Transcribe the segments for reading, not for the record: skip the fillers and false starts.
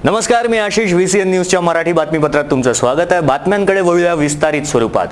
नमस्कार, मी आशिष. VCN न्यूजच्या मराठी बातमीपत्रात तुमचं स्वागत आहे. बातम्यांकडे वळूया विस्तारित स्वरूपात.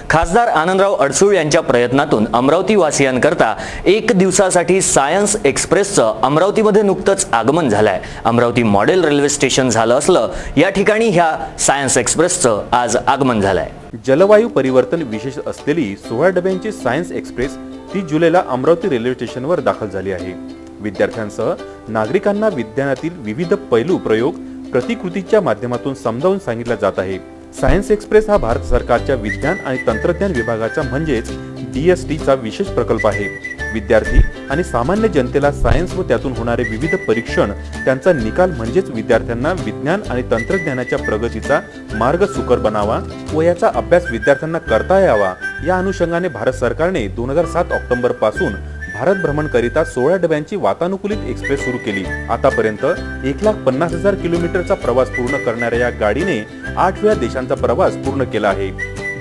खासदार आनंदराव अडसूळ यांच्या प्रयत्नातून अमरावती वासियांकरता एक दिवसासाठी सायन्स एक्सप्रेसचं अमरावतीमध्ये नुकतंच आगमन झालंय. अमरावती मॉडेल रेल्वे स्टेशन झालं असलं या ठिकाणी ह्या सायन्स एक्सप्रेसचं आज आगमन झालंय. जलवायू परिवर्तन विशेष असलेली 16 डब्यांची सायन्स एक्सप्रेस 30 जुलैला अमरावती रेल्वे स्टेशनवर दाखल झाली आहे. विद्यार्थ्यांसह नागरिकांना विज्ञानातील विविध पैलू प्रयोग प्रतिकृतीच्या माध्यमातून समजावून सांगितला जात आहे. सायन्स एक्सप्रेस हा भारत सरकारच्या विज्ञान आणि तंत्रज्ञान विभागाचा म्हणजेच DST चा विशेष प्रकल्प आहे. विद्यार्थी आणि सामान्य जनतेला सायन्स व त्यातून होणारे विविध परीक्षण, त्यांचा निकाल म्हणजेच विद्यार्थ्यांना विज्ञान आणि तंत्रज्ञानाच्या प्रगतीचा मार्ग सुकर बनावा व याचा अभ्यास विद्यार्थ्यांना करता यावा या अनुषंगाने भारत सरकारने 2007 ऑक्टोबर पासून भारत भ्रमण करिता 16 डब्यांची वातानुकूलित एक्सप्रेस सुरू केली. आतापर्यंत 1,50,000 किलोमीटरचा प्रवास पूर्ण करणाऱ्या या गाडीने 8 वेळा देशांचा प्रवास पूर्ण केला आहे.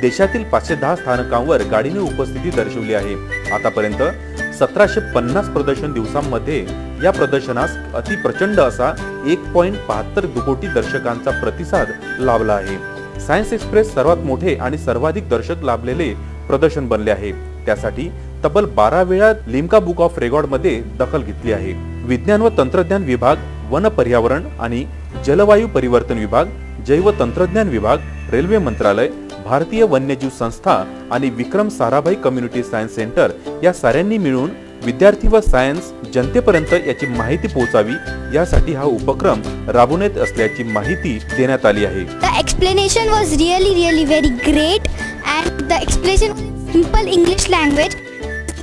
देशातील 510 स्थानकांवर गाडीने उपस्थिती दर्शवली आहे. आतापर्यंत 1750 प्रदर्शन दिवसांमध्ये या प्रदर्शनास अति प्रचंड असा 1.72 कोटी दर्शकांचा प्रतिसाद लाभला आहे. सायन्स एक्सप्रेस सर्वात मोठे आणि सर्वाधिक दर्शक लाभलेले प्रदर्शन बनले आहे. त्यासाठी तब्बल 12 वेळा लिम्का बुक ऑफ रेकॉर्ड मध्ये दखल घेतली आहे. विज्ञान व तंत्रज्ञान विभाग, वन पर्यावरण आणि जलवायू परिवर्तन विभाग, जैव तंत्रज्ञान विभाग, रेल्वे मंत्रालय, भारतीय वन्यजीव संस्था आणि Vikram Sarabhai community science centre या साऱ्यांनी मिळून विद्यार्थी व सायन्स जनतेपर्यंत याची माहिती पोहोचावी यासाठी हा उपक्रम राबवण्यात असल्याची माहिती देण्यात आली आहे. The explanation was really very great and the explanation simple English language,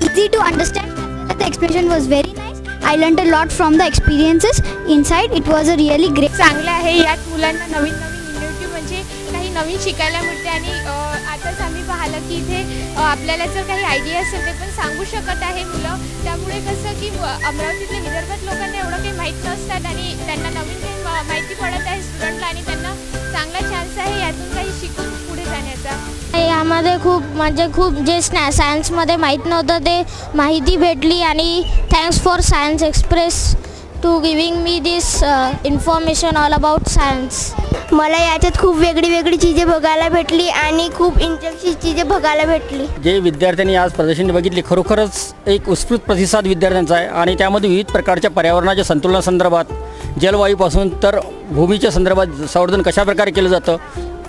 easy to understand. The explanation was very nice. I learned a lot from the experiences inside. It was a really great. चांगलं आहे. यात मुलांना नवीन innovative म्हणजे काही नवीन शिकायला मिळते आणि आताच आम्ही पाहिलं की इथे आपल्याला जर काही आयडिया असेल ते पण सांगू शकत आहे मुलं. त्यामुळे कसं की अमरावतीतल्या विदर्भात लोकांना एवढं काही माहीत नसतात आणि त्यांना नवीन काही माहिती पडत आहे स्टुडंटला आणि त्यांना चांगला चान्स आहे यातून काही शिकून पुढे जाण्याचा. यामध्ये खूप जे सायन्समध्ये माहीत नव्हतं ते माहिती भेटली आणि thanks for science express to giving me this information all about science. मला याच्यात खूप वेगळी चीजे बघायला भेटली आणि खूप इंटरेस्टिंग चीजे बघायला भेटली. जे विद्यार्थ्यांनी आज प्रदर्शन बघितले खरोखरच एक उत्स्फूर्त प्रतिसाद विद्यार्थ्यांचा आहे आणि त्यामध्ये विविध प्रकारच्या पर्यावरणाच्या संतुलनासंदर्भात, जलवायूपासून तर भूमीच्या संदर्भात संवर्धन कशाप्रकारे केलं जातं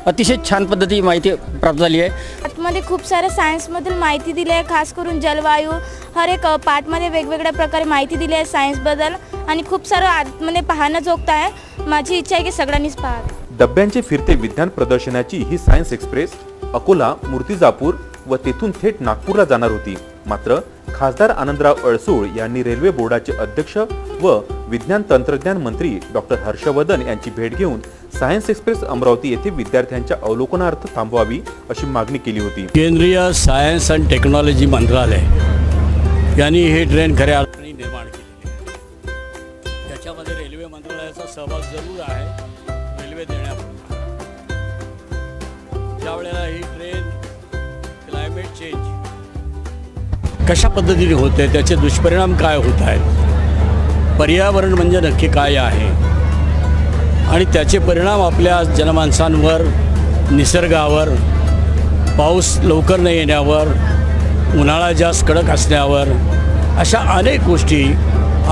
अतिशय छान पद्धती माहिती प्राप्त झाली आहे. आतमध्ये खूप साऱ्या सायन्समधील माहिती दिली आहे, खास करून जलवायू हर एक पार्टमध्ये वेगवेगळ्या प्रकारे माहिती दिली आहे सायन्सबद्दल आणि खूप सारं आतमध्ये पाहणं जोगतं आहे. माझी इच्छा आहे की सगळ्यांनीच पाहावं. डब्यांचे फिरते विज्ञान प्रदर्शनाची ही सायन्स एक्सप्रेस अकोला, मूर्तिजापूर व तेथून थेट नागपूरला जाणार होती. मात्र खासदार आनंदराव अडसूळ यांनी रेल्वे बोर्डाचे अध्यक्ष व विज्ञान तंत्रज्ञान मंत्री डॉक्टर हर्षवर्धन यांची भेट घेऊन सायन्स एक्सप्रेस अमरावती येथे विद्यार्थ्यांच्या अवलोकनार्थ थांबवावी अशी मागणी केली होती. केंद्रीय सायन्स अँड टेक्नॉलॉजी मंत्रालय यांनी ही ट्रेन खऱ्या अर्थाने निर्माण केली. त्याच्यामध्ये रेल्वे मंत्रालयाचा सहभाग जरूर आहे. रेल्वे देण्यापूर्वी ज्यावेळेला ही ट्रेन क्लायमेट चेंज कशा पद्धतीने होते, त्याचे दुष्परिणाम काय होत आहेत, पर्यावरण म्हणजे नक्की काय आहे आणि त्याचे परिणाम आपल्या जनमानसांवर, निसर्गावर, पाऊस लवकर न येण्यावर, उन्हाळा जास्त कडक असण्यावर, अशा अनेक गोष्टी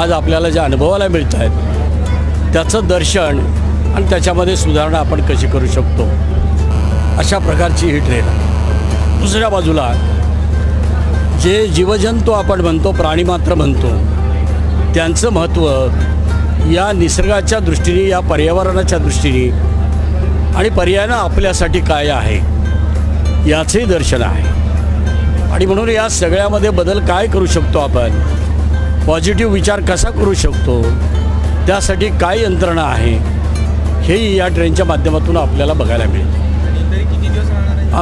आज आपल्याला ज्या अनुभवायला मिळत आहेत त्याचं दर्शन आणि त्याच्यामध्ये सुधारणा आपण कशी करू शकतो अशा प्रकारची ही ट्रेन आहे. दुसऱ्या बाजूला जे जीवजंतू आपण म्हणतो, प्राणीमात्र म्हणतो, त्यांचं महत्त्व या निसर्गाच्या दृष्टीने, या पर्यावरणाच्या दृष्टीने आणि पर्यायानं आपल्यासाठी काय आहे याचंही दर्शन आहे. आणि म्हणून या सगळ्यामध्ये बदल काय करू शकतो आपण, पॉझिटिव्ह विचार कसा करू शकतो, त्यासाठी काय यंत्रणा आहे हेही या ट्रेनच्या माध्यमातून आपल्याला बघायला मिळते.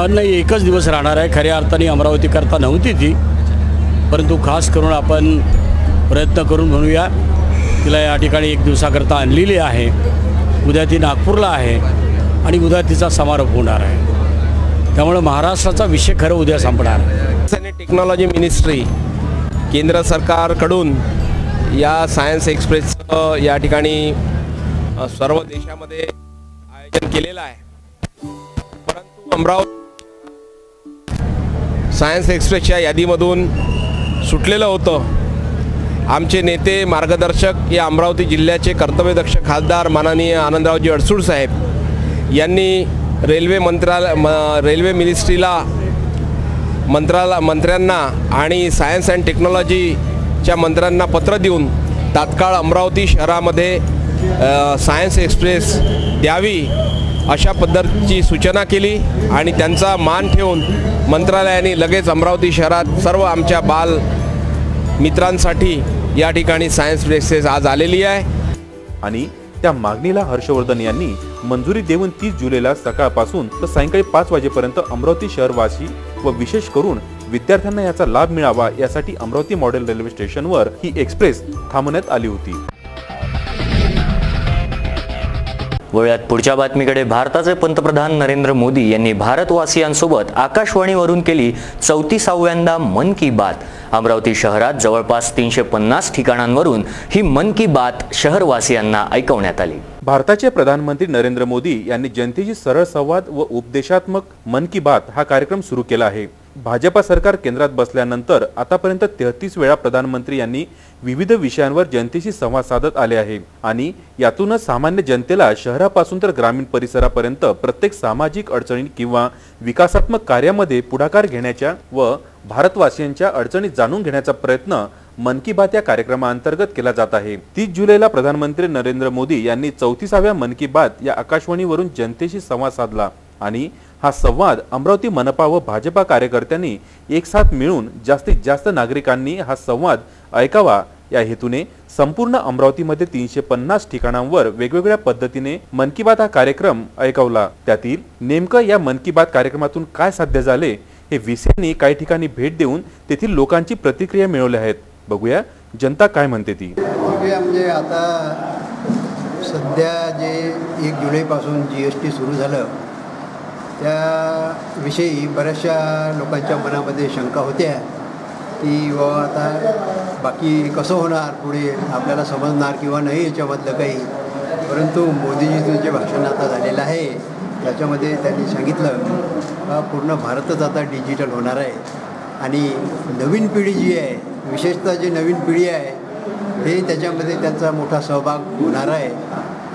नाही, एकच दिवस राहणार आहे. खऱ्या अर्थाने अमरावतीकरता नव्हती ती, परंतु खास करून आपण प्रयत्न करून म्हणूया तिला या ठिकाणी एक दिवसाकरता आणलेली आहे. उद्या ती नागपूरला आहे आणि उद्या तिचा समारोप होणार आहे. त्यामुळे महाराष्ट्राचा विषय खरं उद्या संपणार. टेक्नॉलॉजी मिनिस्ट्री केंद्र सरकारकडून या सायन्स एक्सप्रेसचं या ठिकाणी सर्व देशामध्ये आयोजन केलेलं आहे, परंतु अमरावती सायन्स एक्सप्रेसच्या यादीमधून सुटलेलं होतं. आमचे नेते मार्गदर्शक या अमरावती जिल्ह्याचे कर्तव्यदक्ष खासदार माननीय आनंदरावजी अडसूळ साहेब यांनी रेल्वे मिनिस्ट्रीला मंत्र्यांना आणि सायन्स अँड टेक्नॉलॉजीच्या मंत्र्यांना पत्र देऊन तात्काळ अमरावती शहरामध्ये सायन्स एक्सप्रेस द्यावी अशा पद्धतीची सूचना केली आणि त्यांचा मान ठेवून मंत्रालयाने लगेच अमरावती शहरात सर्व आमच्या बाल मित्रांसाठी या ठिकाणी सायन्स एक्सप्रेस आज आलेली आहे. आणि त्या मागणीला हर्षवर्धन यांनी मंजुरी देऊन 30 जुलैला सकाळपासून तर सायंकाळी 5 वाजेपर्यंत अमरावती शहरवासी व विशेष करून विद्यार्थ्यांना याचा लाभ मिळावा यासाठी अमरावती मॉडेल रेल्वे स्टेशनवर ही एक्सप्रेस थांबवण्यात आली होती. वळ्यात पुढच्या बातमीकडे. भारताचे पंतप्रधान नरेंद्र मोदी यांनी भारतवासियांसोबत आकाशवाणीवरून केली 34व्यांदा मन की बात. अमरावती शहरात जवळपास 350 ठिकाणांवरून ही मन की बात शहरवासियांना ऐकवण्यात आली. भारताचे प्रधानमंत्री नरेंद्र मोदी यांनी जनतेशी सरळ संवाद व उपदेशात्मक मन की बात हा कार्यक्रम सुरू केला आहे. भाजपा सरकार केंद्रात बसल्यानंतर आतापर्यंत 33 वेळा प्रधानमंत्री यांनी विविध विषयांवर जनतेशी संवाद साधत आले आहे आणि यातूनच सामान्य जनतेला शहरापासून तर ग्रामीण परिसरापर्यंत प्रत्येक सामाजिक अडचणी किंवा विकासात्मक कार्यामध्ये पुढाकार घेण्याच्या व भारतवासियांच्या अडचणी जाणून घेण्याचा प्रयत्न मन की बात या कार्यक्रमाअंतर्गत केला जात आहे. 30 जुलैला प्रधानमंत्री नरेंद्र मोदी यांनी 34व्या मन की बात या आकाशवाणीवरून जनतेशी संवाद साधला आणि हा संवाद अमरावती मनपा व भाजपा कार्यकर्त्यांनी एकसाथ मिळून जास्तीत जास्त नागरिकांनी हा संवाद ऐकावा या हेतूने संपूर्ण अमरावतीमध्ये 350 ठिकाणांवर वेगवेगळ्या पद्धतीने मन की बात हा कार्यक्रम ऐकवला. त्यातील नेमकं या मन की बात कार्यक्रमातून काय साध्य झाले हे विषयांनी काही ठिकाणी भेट देऊन तेथील लोकांची प्रतिक्रिया मिळवल्या आहेत. बघूया जनता काय म्हणते ती. म्हणजे आता सध्या जे 1 जुलैपासून GST सुरू झालं त्याविषयी बऱ्याचशा लोकांच्या मनामध्ये शंका होत्या की बाबा आता बाकी कसं होणार, पुढे आपल्याला समजणार किंवा नाही याच्यामधलं काही. परंतु मोदीजीचं जे भाषण आता झालेलं आहे त्याच्यामध्ये त्यांनी सांगितलं का पूर्ण भारतच आता डिजिटल होणार आहे आणि नवीन पिढी जी आहे, विशेषतः जी नवीन पिढी आहे हे त्याच्यामध्ये त्यांचा मोठा सहभाग होणार आहे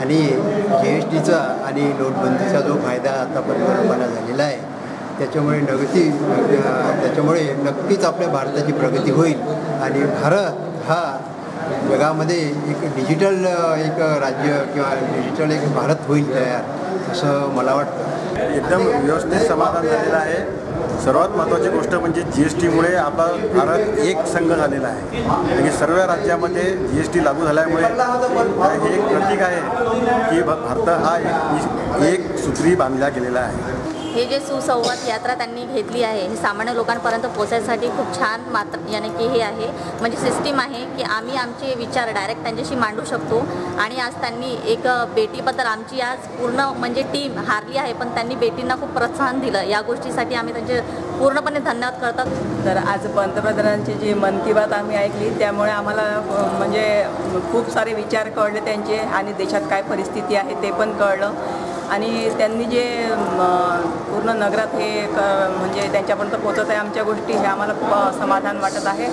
आणि GSTचा आणि नोटबंदीचा जो फायदा आतापर्यंत लोकांना झालेला आहे त्याच्यामुळे नक्कीच आपल्या भारताची प्रगती होईल आणि भारत हा जगामध्ये एक डिजिटल एक राज्य किंवा डिजिटल एक भारत होईल तयार असं मला वाटतं. एकदम व्यवस्थित समाधान झालेलं आहे. सर्वात महत्त्वाची गोष्ट म्हणजे GSTमुळे आपला भारत एक संघ झालेला आहे आणि सर्व राज्यामध्ये GST लागू झाल्यामुळे हे एक प्रतीक आहे की भारत हा एक सूत्री बांधला गेलेला आहे. हे जे सुसंवाद यात्रा त्यांनी घेतली आहे हे सामान्य लोकांपर्यंत पोहोचण्यासाठी खूप छान यानी की हे आहे म्हणजे सिस्टीम आहे की आम्ही आमचे विचार डायरेक्ट त्यांच्याशी मांडू शकतो आणि आज त्यांनी एक बेटीबद्दल आमची आज पूर्ण म्हणजे टीम हारली आहे पण त्यांनी बेटींना खूप प्रोत्साहन दिलं. या गोष्टीसाठी आम्ही त्यांचे पूर्णपणे धन्यवाद करतात. तर आज पंतप्रधानांची जी मन की बात आम्ही ऐकली त्यामुळे आम्हाला म्हणजे खूप सारे विचार कळले त्यांचे आणि देशात काय परिस्थिती आहे ते पण कळलं आणि त्यांनी जे पूर्ण नगरात हे म्हणजे त्यांच्यापर्यंत पोहोचत आहे आमच्या गोष्टी हे आम्हाला खूप समाधान वाटत आहे.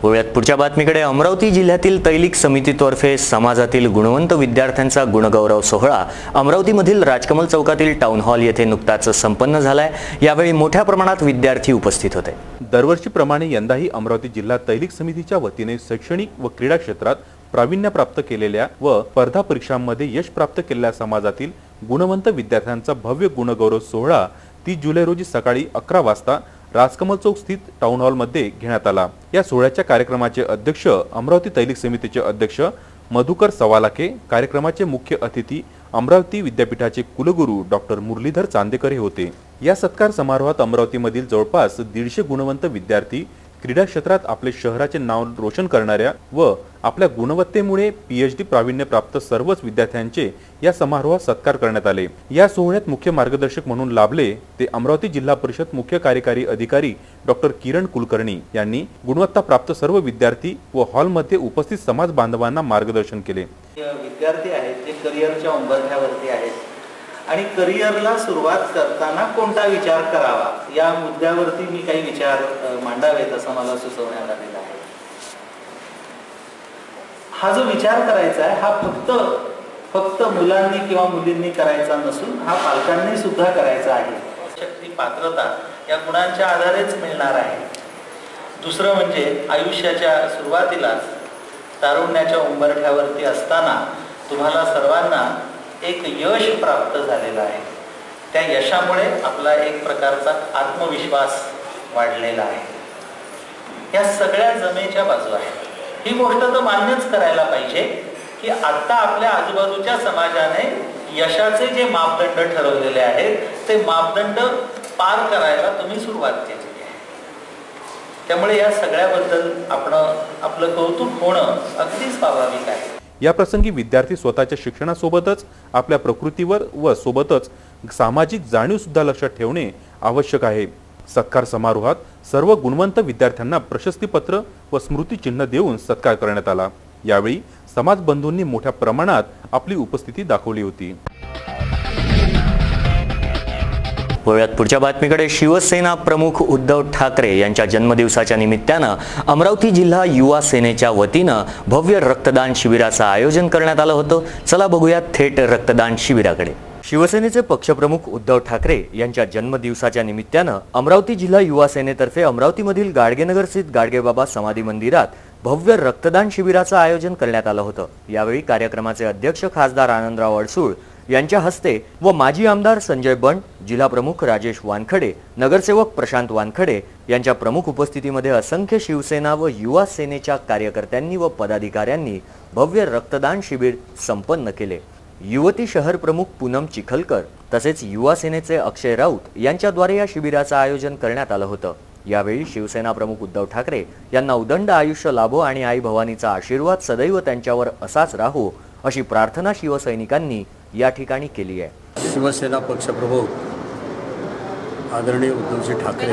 वळ्यात पुढच्या बातमीकडे. अमरावती जिल्ह्यातील तैलिक समितीतर्फे समाजातील गुणवंत विद्यार्थ्यांचा गुणगौरव सोहळा अमरावतीमधील राजकमल चौकातील टाउन हॉल येथे नुकताच संपन्न झालाय. यावेळी मोठ्या प्रमाणात विद्यार्थी उपस्थित होते. दरवर्षीप्रमाणे यंदाही अमरावती जिल्हा तैलिक समितीच्या वतीने शैक्षणिक व क्रीडा क्षेत्रात प्रावीण्य प्राप्त केलेल्या व स्पर्धा परीक्षांमध्ये यश प्राप्त केलेल्या समाजातील गुणवंत विद्यार्थ्यांचा भव्य गुणगौरव सोहळा 30 जुलै रोजी सकाळी 11 वाजता राजकमल चौक स्थित टाउन हॉल मध्ये घेण्यात आला. या सोहळ्याच्या कार्यक्रमाचे अध्यक्ष अमरावती तैलिक समितीचे अध्यक्ष मधुकर सवालाखे, कार्यक्रमाचे मुख्य अतिथी अमरावती विद्यापीठाचे कुलगुरू डॉक्टर मुरलीधर चांदेकर हे होते. या सत्कार समारोहात अमरावतीमधील जवळपास 150 गुणवंत विद्यार्थी क्रीडा क्षेत्रात आपले शहराचे नाव रोशन करणाऱ्या व आपल्या गुणवत्तेमुळे PhD प्रावीण्य प्राप्त सर्वच विद्यार्थ्यांचे या समारोहात सत्कार करण्यात आले। या सोहळ्यात मुख्य मार्गदर्शक म्हणून लाभले ते अमरावती जिल्हा परिषद मुख्य कार्यकारी अधिकारी डॉक्टर किरण कुलकर्णी यांनी गुणवत्ता प्राप्त सर्व विद्यार्थी व हॉलमध्ये उपस्थित समाज बांधवांना मार्गदर्शन केले। विद्यार्थी आहेत ते करिअरच्या उंबरठ्यावरती आहेत आणि करिअरला सुरुवात करताना कोणता विचार करावा या मुद्द्यावरती मी काही विचार मांडावेत असं मला सुचवण्यात आलेलं आहे। हा जो विचार करायचा आहे हा फक्त मुलांनी किंवा मुलींनी करायचा नसून हा पालकांनी सुद्धा करायचा आहे। शक्ती पात्रता या गुणांच्या आधारेच मिळणार आहे। दुसरं म्हणजे आयुष्याच्या सुरुवातीला तारुण्याच्या उंबरठ्यावरती असताना तुम्हाला सर्वांना एक यश प्राप्त झालेला आहे। त्या यशामुळे आपला एक प्रकारचा आत्मविश्वास वाढलेला आहे। या सगळ्या जमेच्या बाजू आहेत। ही गोष्ट तर मान्यच करायला पाहिजे की आता आपल्या आजूबाजूच्या समाजाने यशाचे जे मापदंड ठरवलेले आहेत ते मापदंड पार करायला तुम्ही सुरुवात केली आहे। त्यामुळे या सगळ्याबद्दल आपलं कौतुक होणं अगदी स्वाभाविक आहे। या प्रसंगी विद्यार्थी स्वतःच्या शिक्षणासोबतच आपल्या प्रकृतीवर व सोबतच सामाजिक जाणीव सुद्धा लक्षात ठेवणे आवश्यक आहे। सत्कार समारोहात सर्व गुणवंत विद्यार्थ्यांना प्रशस्तीपत्र व स्मृतिचिन्ह देऊन सत्कार करण्यात आला। यावेळी समाज बंधूंनी मोठ्या प्रमाणात आपली उपस्थिती दाखवली होती। पुढच्या बातमीकडे शिवसेना प्रमुख उद्धव ठाकरे यांच्या जन्मदिवसाच्या निमित्तानं अमरावती जिल्हा युवा सेनेच्या वतीनं भव्य रक्तदान शिबिराचं आयोजन करण्यात आलं होतं। चला बघूया थेट रक्तदान शिबिराकडे। शिवसेनेचे पक्षप्रमुख उद्धव ठाकरे यांच्या जन्मदिवसाच्या निमित्तानं अमरावती जिल्हा युवा सेनेतर्फे अमरावतीमधील गाडगेनगर स्थित गाडगेबाबा समाधी मंदिरात भव्य रक्तदान शिबिराचं आयोजन करण्यात आलं होतं। यावेळी कार्यक्रमाचे अध्यक्ष खासदार आनंदराव अडसूळ यांच्या हस्ते व माजी आमदार संजय बंड, जिल्हा प्रमुख राजेश वानखडे, नगरसेवक प्रशांत वानखडे यांच्या प्रमुख उपस्थितीमध्ये असंख्य शिवसेना व युवा सेनेच्या कार्यकर्त्यांनी व पदाधिकाऱ्यांनी भव्य रक्तदान शिबिर संपन्न केले। युवती शहर प्रमुख पूनम चिखलकर तसेच युवा सेनेचे अक्षय राऊत यांच्याद्वारे या शिबिराचं आयोजन करण्यात आलं होतं। यावेळी शिवसेना प्रमुख उद्धव ठाकरे यांना उदंड आयुष्य लाभो आणि आई भवानीचा आशीर्वाद सदैव त्यांच्यावर असाच राहो अशी प्रार्थना शिवसैनिकांनी या ठिकाणी केली आहे। शिवसेना पक्षप्रमुख आदरणीय उद्धवजी ठाकरे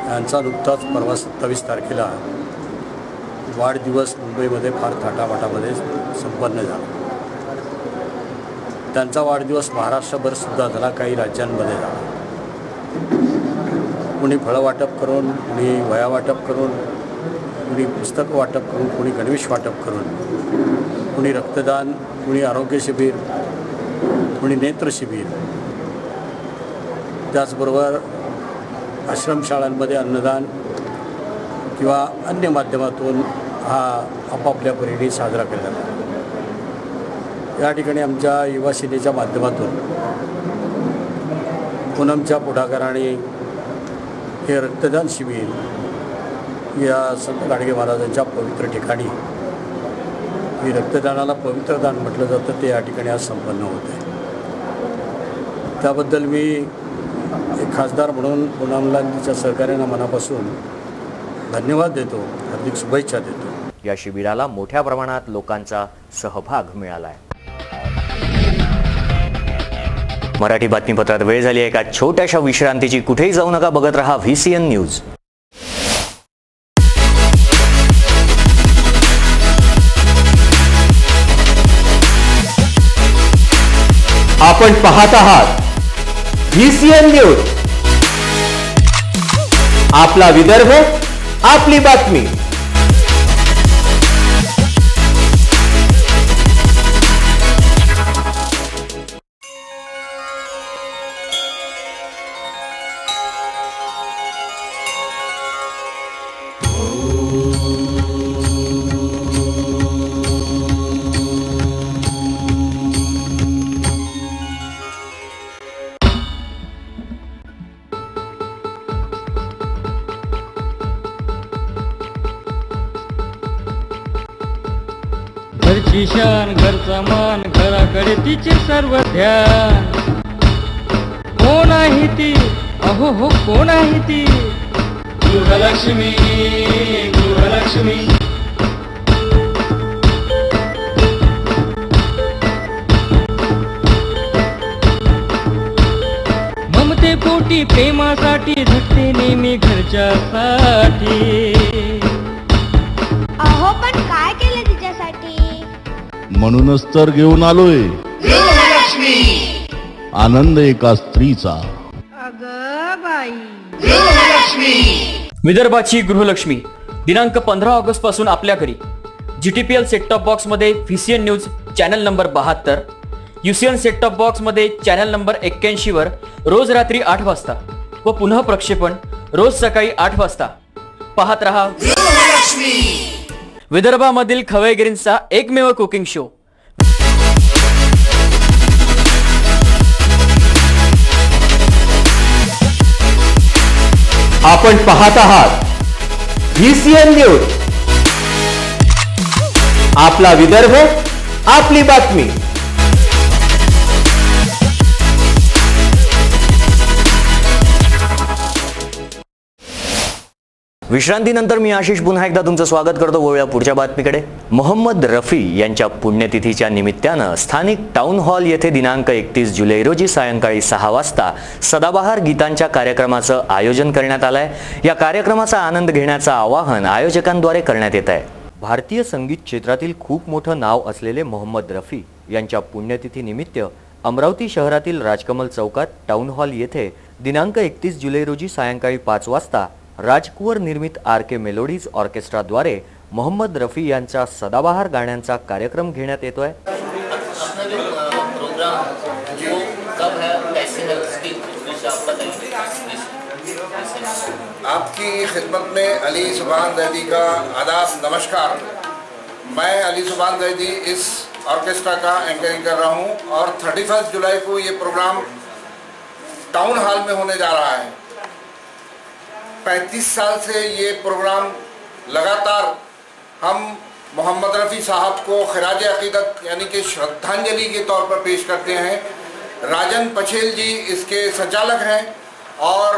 यांचा नुकताच परवा 27 तारखेला वाढदिवस मुंबईमध्ये फार थाटामाटामध्ये संपन्न झाला। त्यांचा वाढदिवस महाराष्ट्रभर सुद्धा झाला, काही राज्यांमध्ये झाला। कोणी फळं वाटप करून, कोणी वह्या वाटप करून, कोणी पुस्तक वाटप करून, कोणी गणवेश वाटप करून, कोणी रक्तदान, कोणी आरोग्य शिबिर, कोणी नेत्र शिबिर, त्याचबरोबर आश्रमशाळांमध्ये अन्नदान किंवा अन्य माध्यमातून हा आपापल्या परीने साजरा केला जातो। या ठिकाणी आमच्या युवा सेनेच्या माध्यमातून पूनमच्या पुढाकाराने हे रक्तदान शिबिर या संत गाडगे महाराजांच्या पवित्र ठिकाणी हे रक्तदानाला पवित्र दान म्हटलं जातं ते या ठिकाणी आज संपन्न होत आहे। त्याबद्दल मी एक खासदार म्हणून पूनमला तिच्या सहकार्यांना मनापासून धन्यवाद देतो, हार्दिक शुभेच्छा देतो। या शिबिराला मोठ्या प्रमाणात लोकांचा सहभाग मिळाला आहे। मराठी बातमीपत्रात वेळ झाली आहे एका छोट्याशा विश्रांतीची। कुठेही जाऊ नका, बघत रहा VCN न्यूज। आपण पाहत आहात VCN न्यूज, आपला विदर्भ, आपली बातमी। घरची शान, घरचा मान, घराकडे तिचे सर्व ध्यान। कोण आहे ती, अहो हो कोण आहे ती, गृहलक्ष्मी गृहलक्ष्मी ममते पोटी प्रेमासाठी झटते नेहमी घरच्यासाठी अहो पण काय केलं तिच्यासाठी? म्हणूनच तर घेऊन आलोय गृहलक्ष्मी, आनंद एका स्त्रीचा. अगं बाई, विदर्भाची गृहलक्ष्मी दिनांक 15 ऑगस्ट पासून आपल्या घरी. GTPL सेट टॉप बॉक्स मध्ये VCN news channel number 72, UCN set top box मध्ये चॅनल नंबर 81 वर रोज रात्री 8 वाजता व पुन्हा प्रक्षेपण रोज सकाळी 8 वाजता. पाहत रहा विदर्भामधील खवयगिरींचा एकमेव कुकिंग शो. आपण पाहत आहात VCN न्यूज. आपला विदर्भ, आपली बातमी. विश्रांतीनंतर मी आशिष पुन्हा एकदा तुमचं स्वागत करतो. वळूया पुढच्या बातमीकडे. मोहम्मद रफी यांच्या पुण्यतिथीच्या निमित्तानं स्थानिक टाउन हॉल येथे दिनांक 31 जुलै रोजी सायंकाळी 6 वाजता सदाबहार गीतांच्या कार्यक्रमाचं आयोजन करण्यात आलंय. या कार्यक्रमाचा आनंद घेण्याचं आवाहन आयोजकांद्वारे करण्यात येत आहे. भारतीय संगीत क्षेत्रातील खूप मोठं नाव असलेले मोहम्मद रफी यांच्या पुण्यतिथी निमित्त अमरावती शहरातील राजकमल चौकात टाउन हॉल येथे दिनांक 31 जुलै रोजी सायंकाळी 5 वाजता राजकुवर निर्मित RK मेलोडीज ऑर्केस्ट्राद्वारे मोहम्मद रफी यांचा सदाबहार गाण्यांचा कार्यक्रम घेण्यात येतोय. आपकी खिदमत में अली सुभान जैदी का आदाब नमस्कार. मैं अली सुभान जैदी इस ऑर्केस्ट्रा का एंकरिंग कर रहा हूँ और 31 जुलाई को ये प्रोग्राम टाउन हॉल में होने जा रहा है. 35 साल से ये प्रोग्राम लगातार हम मोहम्मद रफ़ी साहब को खराज अक़ीदत यानी कि श्रद्धांजलि के तौर पर पेश करते हैं. राजन पछेल जी इसके संचालक हैं और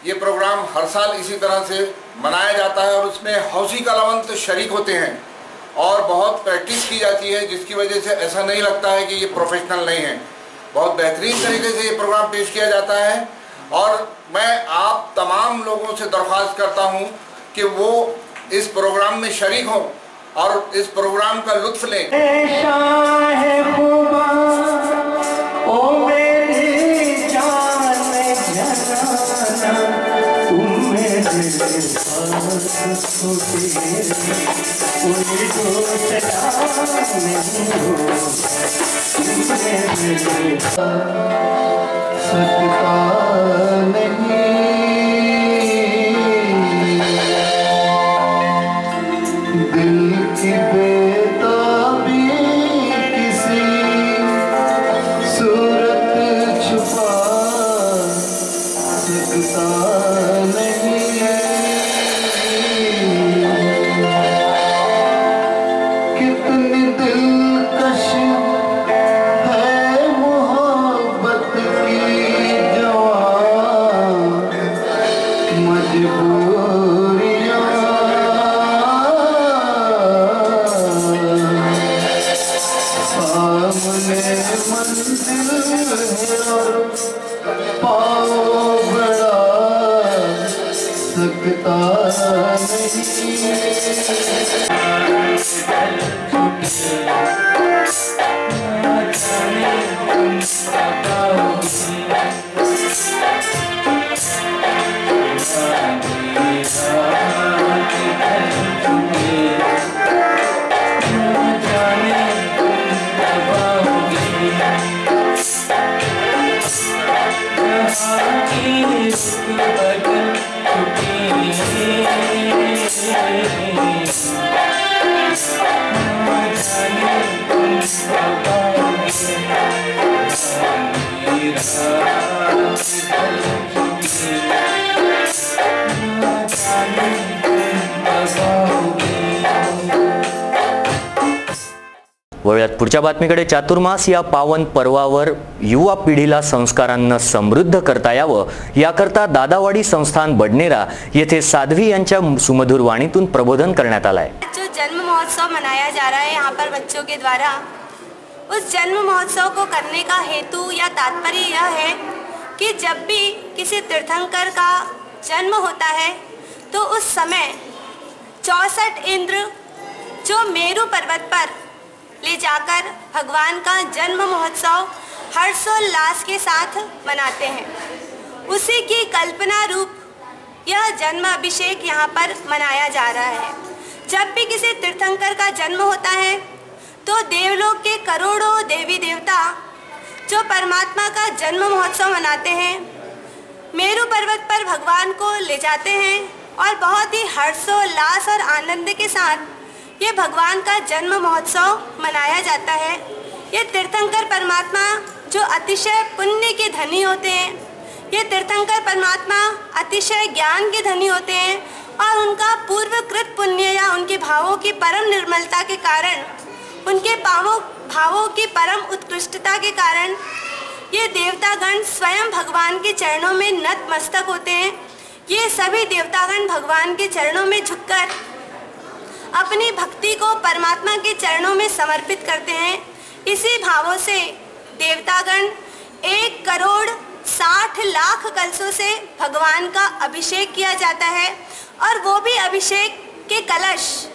ये प्रोग्राम हर साल इसी तरह से मनाया जाता है और उसमें हौसी कलावंत शरीक होते हैं और बहुत प्रैक्टिस की जाती है, जिसकी वजह से ऐसा नहीं लगता है कि ये प्रोफेशनल नहीं है. बहुत बेहतरीन तरीके से ये प्रोग्राम पेश किया जाता है और मैं आप तमाम लोगों से दरख्वास्त करता हूं कि वो इस प्रोग्राम में शरीक हों और इस प्रोग्राम का लुत्फ लें. वळूयात पुढच्या बातमीकडे. चातुर्मास या पावन पर्वावर युवा पिढीला संस्कारांना समृद्ध करता यावं याकरता दादावाडी संस्थान बडनेरा येथे साध्वी यांच्या सुमधुर वाणीतून प्रबोधन करण्यात आला है. जो जन्म महोत्सव मनाया जा रहा है यहाँ पर बच्चों के द्वारा, उस जन्म महोत्सव को करने का हेतु या तात्पर्य यह है कि जब भी किसी तीर्थंकर का जन्म होता है तो उस समय 64 इंद्र जो मेरु पर्वत पर ले जाकर भगवान का जन्म महोत्सव हर्षोल्लास के साथ मनाते हैं, उसी की कल्पना रूप यह जन्म अभिषेक यहाँ पर मनाया जा रहा है। जब भी किसी तीर्थंकर का जन्म होता है तो देवलोक के करोड़ों देवी देवता जो परमात्मा का जन्म महोत्सव मनाते हैं, मेरु पर्वत पर भगवान को ले जाते हैं और बहुत ही हर्षोल्लास और आनंद के साथ ये भगवान का जन्म महोत्सव मनाया जाता है। ये तीर्थंकर परमात्मा जो अतिशय पुण्य के धनी होते हैं, ये तीर्थंकर परमात्मा अतिशय ज्ञान के धनी होते हैं और उनका पूर्वकृत पुण्य या उनके भावों की परम निर्मलता के कारण, उनके भावों की परम उत्कृष्टता के कारण ये देवतागण स्वयं भगवान के चरणों में नतमस्तक होते हैं। ये सभी देवतागण भगवान के चरणों में झुककर अपनी भक्ति को परमात्मा के चरणों में समर्पित करते हैं। इसी भावों से देवतागण 1,60,00,000 कलशों से भगवान का अभिषेक किया जाता है और वो भी अभिषेक के कलश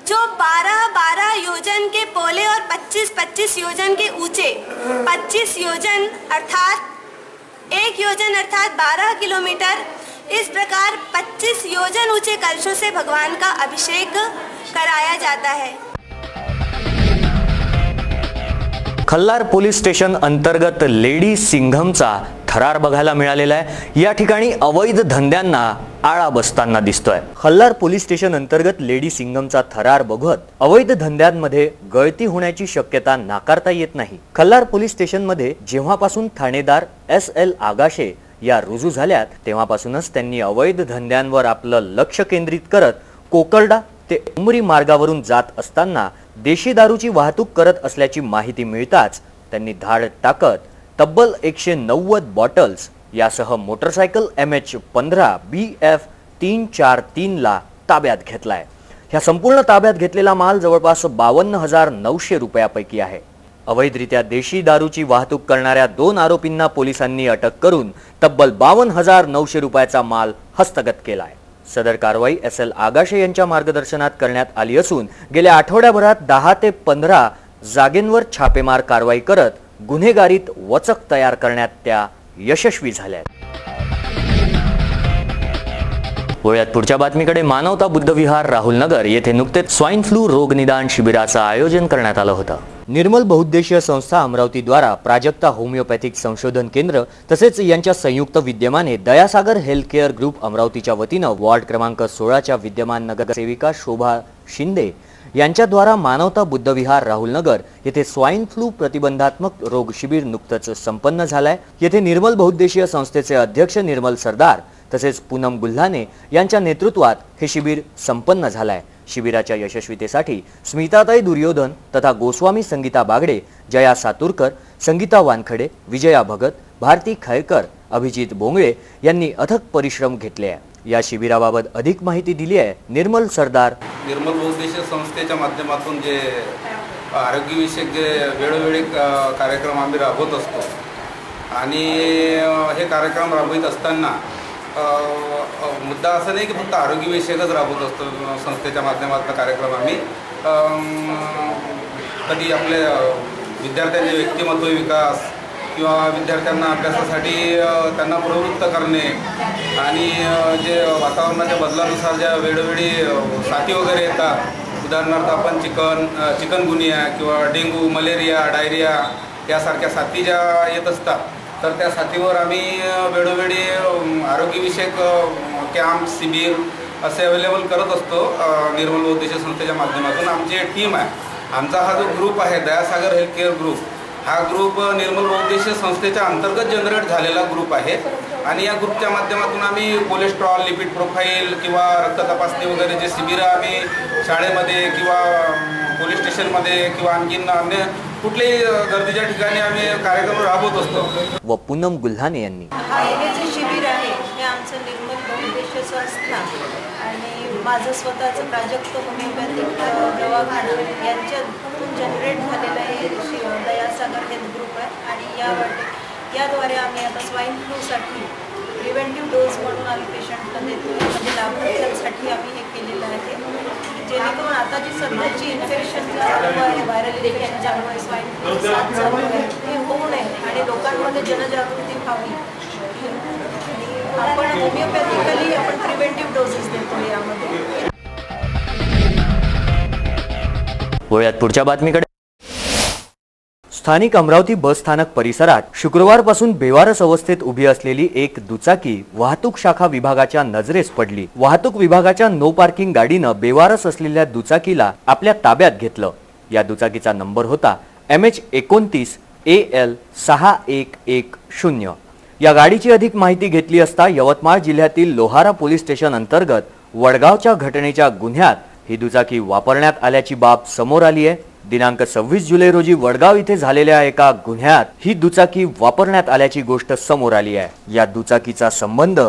जो 12-12 योजन के पोले और 25-25 योजन के ऊंचे, 25 योजन अर्थात 1 योजन अर्थात 12 किलोमीटर, इस प्रकार 25 योजन ऊंचे कलशों से भगवान का अभिषेक कराया जाता है। खल्लार पोलीस स्टेशन अंतर्गत लेडी सिंघमचा थरार बघायला मिळालेला आहे। या ठिकाणी अवैध धंद्यांना आळा बसताना दिसतोय। खल्लार पोलीस स्टेशन अंतर्गत लेडी सिंघमचा थरार बघत अवैध धंद्यांमध्ये गळती होण्याची शक्यता नाकारता येत नाही। खल्लार पोलीस स्टेशन मध्ये जेव्हापासून ठाणेदार SL आगाशे या रुजू झाल्यात तेव्हापासूनच त्यांनी अवैध धंद्यांवर आपलं लक्ष केंद्रित करत कोकर्डा ते उमरी मार्गावरून जात असताना देशी दारूची वाहतूक करत असल्याची माहिती मिळताच त्यांनी धाड टाकत तब्बल 190 बॉटल्स यासह मोटरसायकल MH15 BF 343 ला ताब्यात घेतलाय। ह्या संपूर्ण ताब्यात घेतलेला माल जवळपास 52,900 रुपयापैकी आहे। अवैधरित्या देशी दारूची वाहतूक करणाऱ्या 2 आरोपींना पोलिसांनी अटक करून तब्बल 52,900 रुपयाचा माल हस्तगत केलाय। सदर कारवाई SL आगाशे यांच्या मार्गदर्शनात करण्यात आली असून गेल्या आठवड्याभरात 10 ते 15 जागेंवर छापेमार कारवाई करत गुन्हेगारीत वचक तयार करण्यात त्या यशस्वी झाल्या। वळूयात पुढच्या बातमीकडे. मानवता बुद्धविहार राहुल नगर येथे नुकतेच स्वाईन फ्लू रोग निदान शिबिराचं आयोजन करण्यात आलं होतं। निर्मल बहुउद्देशीय संस्था अमरावती द्वारा प्राजक्ता होमिओपॅथिक संशोधन केंद्र तसेच यांच्या संयुक्त विद्यमाने दयासागर हेल्थ केअर ग्रुप अमरावतीच्या वतीनं वॉर्ड क्रमांक 16 च्या विद्यमान नगरसेविका शोभा शिंदे यांच्याद्वारा मानवता बुद्धविहार राहुल नगर येथे स्वाईन फ्लू प्रतिबंधात्मक रोग शिबिर नुकतंच संपन्न झालंय। येथे निर्मल बहुउद्देशीय संस्थेचे अध्यक्ष निर्मल सरदार तसेच पूनम गुल्हाने यांच्या नेतृत्वात हे शिबिर संपन्न झालंय। शिबिराच्या यशस्वीतेसाठी स्मिताताई दुर्योधन तथा गोस्वामी संगीता बागडे, जया सातुरकर, संगीता वानखडे, विजया भगत, भारती खैरकर, अभिजित बोंगळे यांनी अथक परिश्रम घेतले आहे। या शिबिराबाबत अधिक माहिती दिली आहे निर्मल सरदार। निर्मल बहुउद्देशीय संस्थेच्या माध्यमातून जे आरोग्यविषयक जे वेळोवेळी कार्यक्रम आम्ही राबवत असतो आणि हे कार्यक्रम राबवित असताना मुद्दा असा नाही की फक्त आरोग्यविषयकच राबवत असतो। संस्थेच्या माध्यमातून कार्यक्रम आम्ही कधी आपल्या विद्यार्थ्यांचे व्यक्तिमत्व विकास किंवा विद्यार्थ्यांना अभ्यासासाठी त्यांना प्रवृत्त करणे आणि जे वातावरणाच्या बदलानुसार ज्या वेळोवेळी साथी वगैरे येतात, उदाहरणार्थ आपण चिकनगुनिया किंवा डेंग्यू, मलेरिया, डायरिया यासारख्या साथी ज्या येत असतात तर त्या साथीवर आम्ही वेळोवेळी आरोग्यविषयक कॅम्प, शिबिर असे अवेलेबल करत असतो। निर्मल बहुउद्देशीय संस्थेच्या माध्यमातून आमची टीम आहे, आमचा हा जो ग्रुप आहे दयासागर हेल्थ केअर ग्रुप, हा ग्रुप निर्मल बहुउद्देशीय संस्थेच्या अंतर्गत जनरेट झालेला ग्रुप आहे आणि या ग्रुपच्या माध्यमातून आम्ही कोलेस्ट्रॉल, लिपिड प्रोफाईल किंवा रक्त तपासणी वगैरे जे शिबिरं आम्ही शाळेमध्ये किंवा पोलीस स्टेशनमध्ये किंवा आणखीन अन्य कुठल्याही गर्दीच्या ठिकाणी आम्ही कार्यक्रम राबवत असतो. व पूनम गुल्हाने यांनी हे जे शिबिर आहे हे आमचं निर्मल बहुउद्देशीय संस्था आणि माझं स्वतःचं प्राजक्त होमिओपॅथिक दवाखाना यांच्यातून जनरेट झालेलं हे दयासागर हेल्थ ग्रुप आहे आणि याद्वारे आम्ही आता स्वाईन फ्लूसाठी प्रिव्हेंटिव्ह डोस म्हणून आम्ही पेशंटला देतो. म्हणजे लाभार्थ्यांसाठी आम्ही हे केलेलं आहे जेणेकरून आता जी सध्याची इन्फेक्शन चालू आहे व्हायरल इन्फेक्शन चालू आहे स्वाईन फ्लू चालू आहे हे होऊ नये आणि लोकांमध्ये जनजागृती व्हावी. आपण होमिओपॅथिकली आपण प्रिव्हेंटिव्ह डोसेस देतो यामध्ये. वळूयात पुढच्या बातमीकडे. स्थानिक अमरावती बस स्थानक परिसरात शुक्रवारपासून बेवारस अवस्थेत उभी असलेली एक दुचाकी वाहतूक शाखा विभागाच्या नजरेस पडली. वाहतूक विभागाच्या नो पार्किंग गाडीनं बेवारस असलेल्या दुचाकीला आपल्या ताब्यात घेतलं. या दुचाकीचा नंबर होता MH29 AL 6110. या गाडीची अधिक माहिती घेतली असता यवतमाळ जिल्ह्यातील लोहारा पोलीस स्टेशन अंतर्गत वडगावच्या घटनेच्या गुन्ह्यात ही दुचाकी वापरण्यात आल्याची बाब समोर आली आहे. दिनांक 26 जुलै रोजी वडगाव इथे झालेल्या एका गुन्ह्यात ही दुचाकी वापरण्यात आल्याची गोष्ट समोर आली आहे. या दुचाकीचा संबंध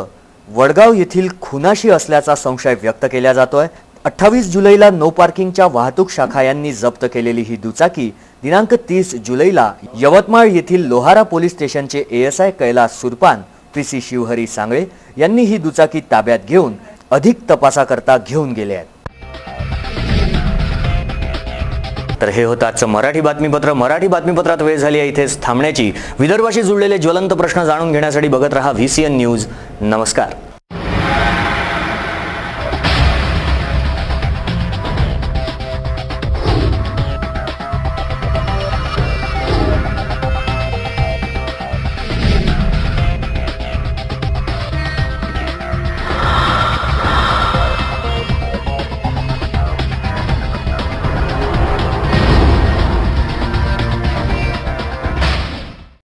वडगाव येथील खुनाशी असल्याचा संशय व्यक्त केला जातोय. 28 जुलैला नो पार्किंगच्या वाहतूक शाखा यांनी जप्त केलेली ही दुचाकी दिनांक 30 जुलैला यवतमाळ येथील लोहारा पोलीस स्टेशनचे ASI कैलास सुरपान PC शिवहरी सांगळे यांनी ही दुचाकी ताब्यात घेऊन अधिक तपासाकरता घेऊन गेले आहेत. तर हे होतं आजचं मराठी बातमीपत्र. मराठी बातमीपत्रात वेळ झाली आहे इथेच थांबण्याची. विदर्भाशी जुळलेले ज्वलंत प्रश्न जाणून घेण्यासाठी बघत रहा VCN न्यूज. नमस्कार.